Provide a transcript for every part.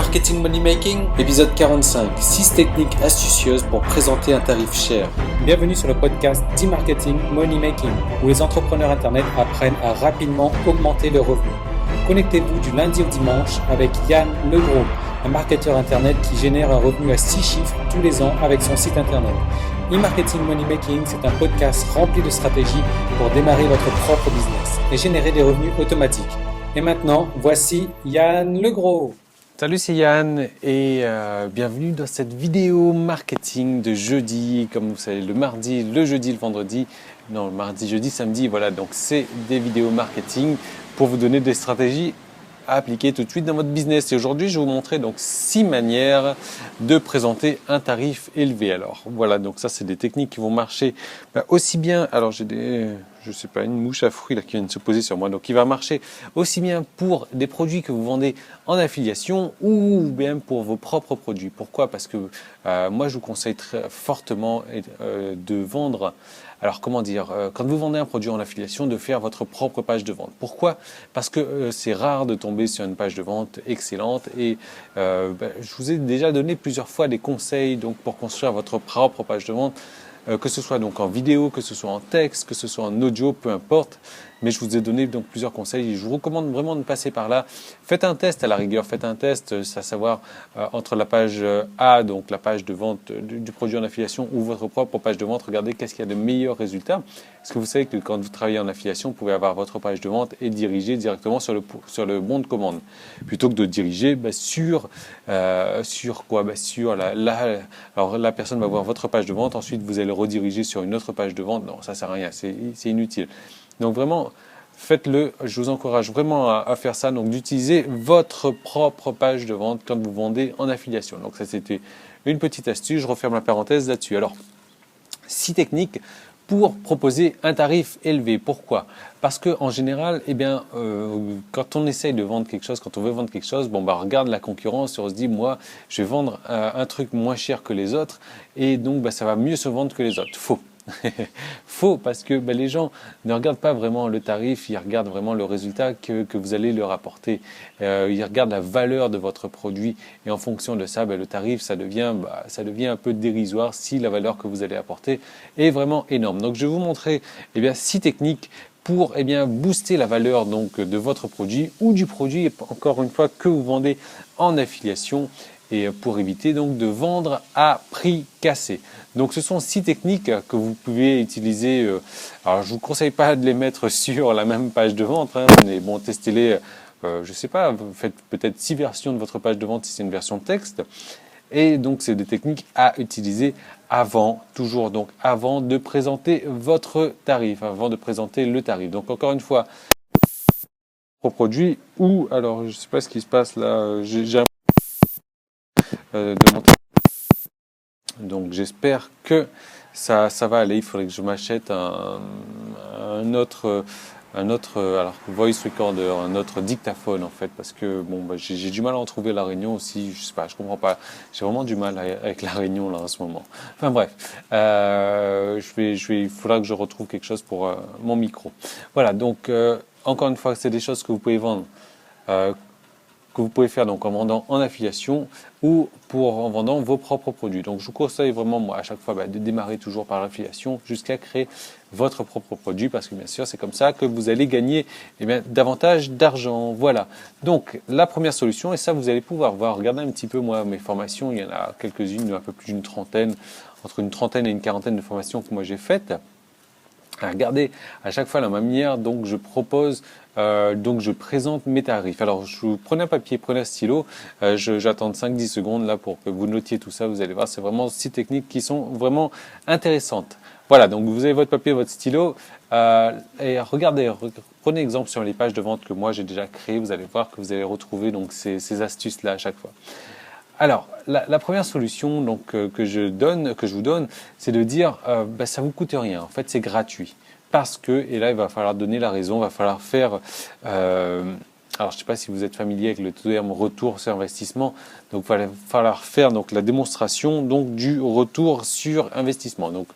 Marketing Money Making, épisode 45, 6 techniques astucieuses pour présenter un tarif cher. Bienvenue sur le podcast d'e-marketing Money Making, où les entrepreneurs internet apprennent à rapidement augmenter leurs revenus. Connectez-vous du lundi au dimanche avec Yann Legros, un marketeur internet qui génère un revenu à 6 chiffres tous les ans avec son site internet. E-marketing Money Making, c'est un podcast rempli de stratégies pour démarrer votre propre business et générer des revenus automatiques. Et maintenant, voici Yann Legros. Salut, c'est Yann et bienvenue dans cette vidéo marketing de jeudi, comme vous savez, le mardi, le jeudi, le vendredi, non, le mardi, jeudi, samedi, voilà, donc c'est des vidéos marketing pour vous donner des stratégies à appliquer tout de suite dans votre business. Et aujourd'hui, je vais vous montrer donc 6 manières de présenter un tarif élevé. Alors voilà, donc ça, c'est des techniques qui vont marcher aussi bien, alors j'ai je sais pas, une mouche à fruits là qui vient de se poser sur moi, donc qui va marcher aussi bien pour des produits que vous vendez en affiliation ou bien pour vos propres produits. Pourquoi ? Parce que moi je vous conseille très fortement de vendre, alors comment dire, quand vous vendez un produit en affiliation, de faire votre propre page de vente. Pourquoi ? Parce que c'est rare de tomber sur une page de vente excellente et je vous ai déjà donné plusieurs fois des conseils donc pour construire votre propre page de vente. Que ce soit donc en vidéo, que ce soit en texte, que ce soit en audio, peu importe. Mais je vous ai donné donc plusieurs conseils et je vous recommande vraiment de passer par là. Faites un test à la rigueur, faites un test, à savoir entre la page A, donc la page de vente du produit en affiliation ou votre propre page de vente, regardez qu'est-ce qu'il y a de meilleurs résultats. Parce que vous savez que quand vous travaillez en affiliation, vous pouvez avoir votre page de vente et diriger directement sur le bon de commande. Plutôt que de diriger sur quoi ? Sur alors la personne va voir votre page de vente, ensuite vous allez rediriger sur une autre page de vente. Non, ça sert à rien, c'est inutile. Donc vraiment, faites-le. Je vous encourage vraiment à faire ça. Donc d'utiliser votre propre page de vente quand vous vendez en affiliation. Donc ça, c'était une petite astuce. Je referme la parenthèse là-dessus. Alors, 6 techniques pour proposer un tarif élevé. Pourquoi ? Parce que en général, quand on essaye de vendre quelque chose, quand on veut vendre quelque chose, on regarde la concurrence et on se dit, moi, je vais vendre un truc moins cher que les autres et donc ça va mieux se vendre que les autres. Faux. Faux, parce que les gens ne regardent pas vraiment le tarif, ils regardent vraiment le résultat que vous allez leur apporter. Ils regardent la valeur de votre produit et en fonction de ça, le tarif, ça devient un peu dérisoire si la valeur que vous allez apporter est vraiment énorme. Donc je vais vous montrer 6 techniques pour booster la valeur donc de votre produit ou du produit, encore une fois, que vous vendez en affiliation. Et pour éviter donc de vendre à prix cassé. Donc ce sont 6 techniques que vous pouvez utiliser. Alors je vous conseille pas de les mettre sur la même page de vente, mais bon, testez-les. Je sais pas, faites peut-être 6 versions de votre page de vente si c'est une version texte. Et donc c'est des techniques à utiliser toujours avant de présenter votre tarif, avant de présenter le tarif. Donc encore une fois, au produit ou alors je sais pas ce qui se passe là. J'ai de monter. Donc j'espère que ça va aller. Il faudrait que je m'achète un autre alors voice recorder, un autre dictaphone en fait, parce que j'ai du mal à en trouver à La Réunion aussi. Je sais pas, je comprends pas. J'ai vraiment du mal avec La Réunion là en ce moment. Enfin bref, il faudra que je retrouve quelque chose pour mon micro. Voilà, donc encore une fois, c'est des choses que vous pouvez vendre. Que vous pouvez faire donc en vendant en affiliation ou en vendant vos propres produits. Donc je vous conseille vraiment moi à chaque fois de démarrer toujours par l'affiliation jusqu'à créer votre propre produit parce que bien sûr c'est comme ça que vous allez gagner davantage d'argent. Voilà. Donc la première solution, et ça vous allez pouvoir voir, regardez un petit peu moi mes formations, il y en a quelques-unes, un peu plus d'une trentaine, entre une trentaine et une quarantaine de formations que moi j'ai faites. Regardez à chaque fois la manière donc je propose, donc je présente mes tarifs. Alors je vous prenez un papier, prenez un stylo, j'attends 5-10 secondes là pour que vous notiez tout ça, vous allez voir, c'est vraiment 6 techniques qui sont vraiment intéressantes. Voilà, donc vous avez votre papier, votre stylo, et regardez, prenez exemple sur les pages de vente que moi j'ai déjà créées, vous allez voir que vous allez retrouver donc ces astuces là à chaque fois. Alors, la première solution donc, que je vous donne, c'est de dire ça vous coûte rien. En fait, c'est gratuit. Parce que, et là, il va falloir donner la raison, il va falloir faire. Alors, je ne sais pas si vous êtes familier avec le terme retour sur investissement. Donc, il va falloir faire donc la démonstration donc du retour sur investissement. Donc,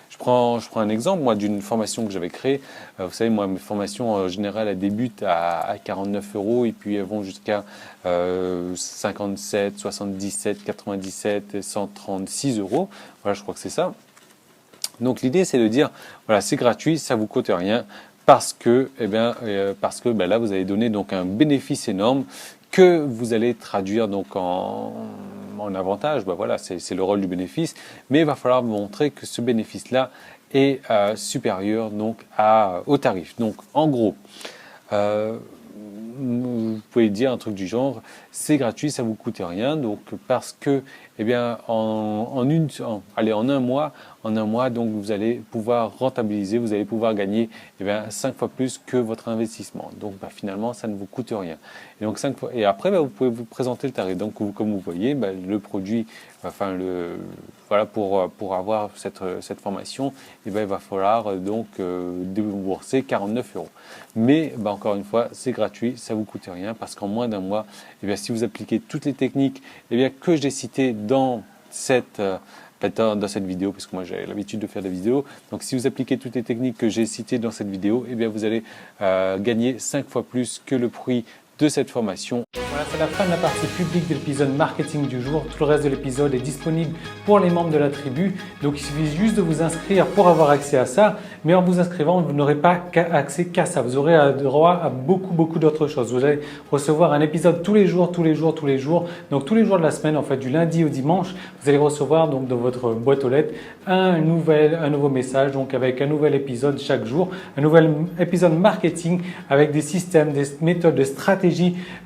je prends un exemple, moi, d'une formation que j'avais créée. Vous savez, moi, mes formations en général, elles débutent à 49 € et puis elles vont jusqu'à 57, 77, 97, 136 €. Voilà, je crois que c'est ça. Donc l'idée, c'est de dire, voilà, c'est gratuit, ça vous coûte rien, parce que là, vous allez donner donc un bénéfice énorme que vous allez traduire donc en avantage. Voilà, c'est le rôle du bénéfice, mais il va falloir montrer que ce bénéfice-là est supérieur donc au tarif. Donc en gros, vous pouvez dire un truc du genre, c'est gratuit, ça vous coûte rien, donc parce que en un mois, donc vous allez pouvoir rentabiliser, vous allez pouvoir gagner 5 fois plus que votre investissement. Donc finalement, ça ne vous coûte rien. Et donc et après, vous pouvez vous présenter le tarif. Donc comme vous voyez, le produit, voilà, pour avoir cette formation, il va falloir donc débourser 49 €. Mais encore une fois, c'est gratuit, ça vous coûte rien parce qu'en moins d'un mois, si vous appliquez toutes les techniques que j'ai citées dans cette vidéo, parce que moi j'ai l'habitude de faire des vidéos, donc si vous appliquez toutes les techniques que j'ai citées dans cette vidéo, vous allez gagner 5 fois plus que le prix de cette formation. Voilà, c'est la fin de la partie publique de l'épisode marketing du jour. Tout le reste de l'épisode est disponible pour les membres de la tribu. Donc il suffit juste de vous inscrire pour avoir accès à ça. Mais en vous inscrivant, vous n'aurez pas accès qu'à ça. Vous aurez droit à beaucoup d'autres choses. Vous allez recevoir un épisode tous les jours. Donc tous les jours de la semaine, en fait, du lundi au dimanche, vous allez recevoir donc dans votre boîte aux lettres un nouveau message, donc avec un nouvel épisode chaque jour, un nouvel épisode marketing avec des systèmes, des méthodes, des stratégies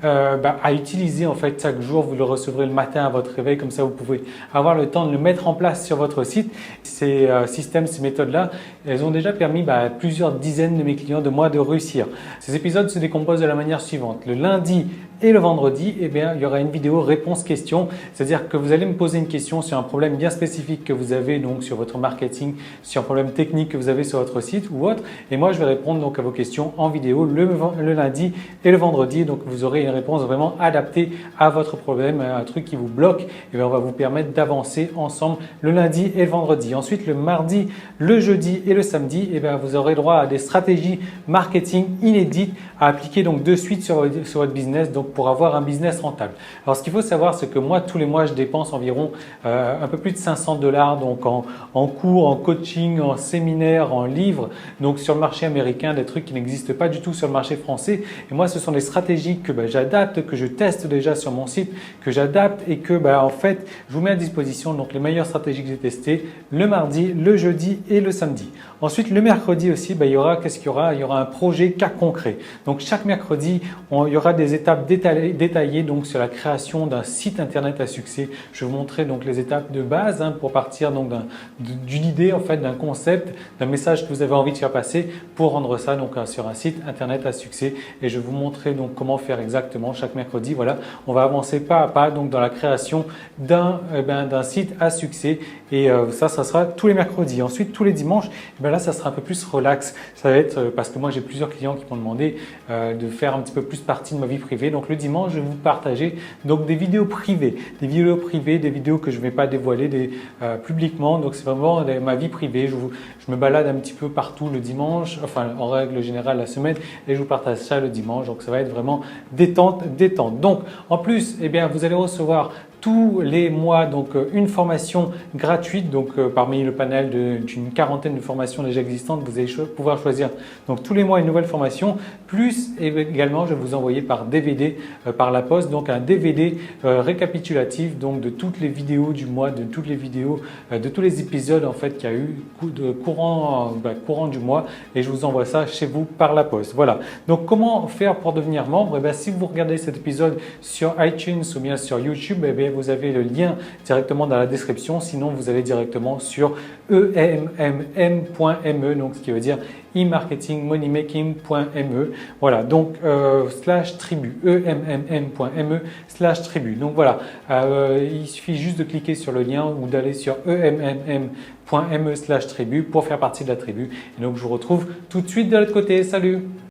à utiliser en fait chaque jour. Vous le recevrez le matin à votre réveil, comme ça vous pouvez avoir le temps de le mettre en place sur votre site. Ces systèmes, ces méthodes-là, elles ont déjà permis à plusieurs dizaines de mes clients de moi de réussir. Ces épisodes se décomposent de la manière suivante. Le lundi et le vendredi, il y aura une vidéo réponse-question, c'est-à-dire que vous allez me poser une question sur un problème bien spécifique que vous avez donc sur votre marketing, sur un problème technique que vous avez sur votre site ou autre, et moi je vais répondre donc à vos questions en vidéo le lundi et le vendredi. Donc vous aurez une réponse vraiment adaptée à votre problème, un truc qui vous bloque, et on va vous permettre d'avancer ensemble le lundi et le vendredi. Ensuite, le mardi, le jeudi et le samedi, vous aurez droit à des stratégies marketing inédites à appliquer donc de suite sur votre business, donc pour avoir un business rentable. Alors ce qu'il faut savoir, c'est que moi tous les mois je dépense environ un peu plus de 500 $ donc en cours, en coaching, en séminaire, en livres, donc sur le marché américain, des trucs qui n'existent pas du tout sur le marché français. Et moi ce sont des stratégies que j'adapte, que je teste déjà sur mon site, que j'adapte et que en fait je vous mets à disposition donc les meilleures stratégies que j'ai testées le mardi, le jeudi et le samedi. Ensuite le mercredi aussi, il y aura un projet cas concret. Donc chaque mercredi, il y aura des étapes détaillées donc sur la création d'un site internet à succès. Je vais vous montrer donc les étapes de base pour partir donc d'une idée en fait, d'un concept, d'un message que vous avez envie de faire passer pour rendre ça donc sur un site internet à succès. Et je vais vous montrer donc comment faire exactement chaque mercredi. Voilà, on va avancer pas à pas donc dans la création d'un site à succès. Et ça sera tous les mercredis. Ensuite tous les dimanches, là ça sera un peu plus relax. Ça va être parce que moi j'ai plusieurs clients qui m'ont demandé de faire un petit peu plus partie de ma vie privée. Donc le dimanche, je vais vous partager donc des vidéos privées, des vidéos que je ne vais pas dévoiler publiquement. Donc c'est vraiment ma vie privée. Je me balade un petit peu partout le dimanche, enfin en règle générale la semaine, et je vous partage ça le dimanche. Donc ça va être vraiment détente. Donc en plus, vous allez recevoir tous les mois donc une formation gratuite, donc parmi le panel d'une quarantaine de formations déjà existantes, vous allez pouvoir choisir donc tous les mois une nouvelle formation, plus également je vais vous envoyer par DVD par la poste donc un DVD récapitulatif donc de toutes les vidéos du mois, de toutes les vidéos de tous les épisodes en fait qu'il y a eu courant du mois, et je vous envoie ça chez vous par la poste. Voilà, donc comment faire pour devenir membre? Si vous regardez cet épisode sur iTunes ou bien sur YouTube, vous avez le lien directement dans la description. Sinon, vous allez directement sur emmm.me, donc ce qui veut dire e-marketingmoneymaking.me. Voilà, donc /tribu, emmm.me/tribu. Donc voilà, il suffit juste de cliquer sur le lien ou d'aller sur emmm.me/tribu pour faire partie de la tribu. Et donc, je vous retrouve tout de suite de l'autre côté. Salut!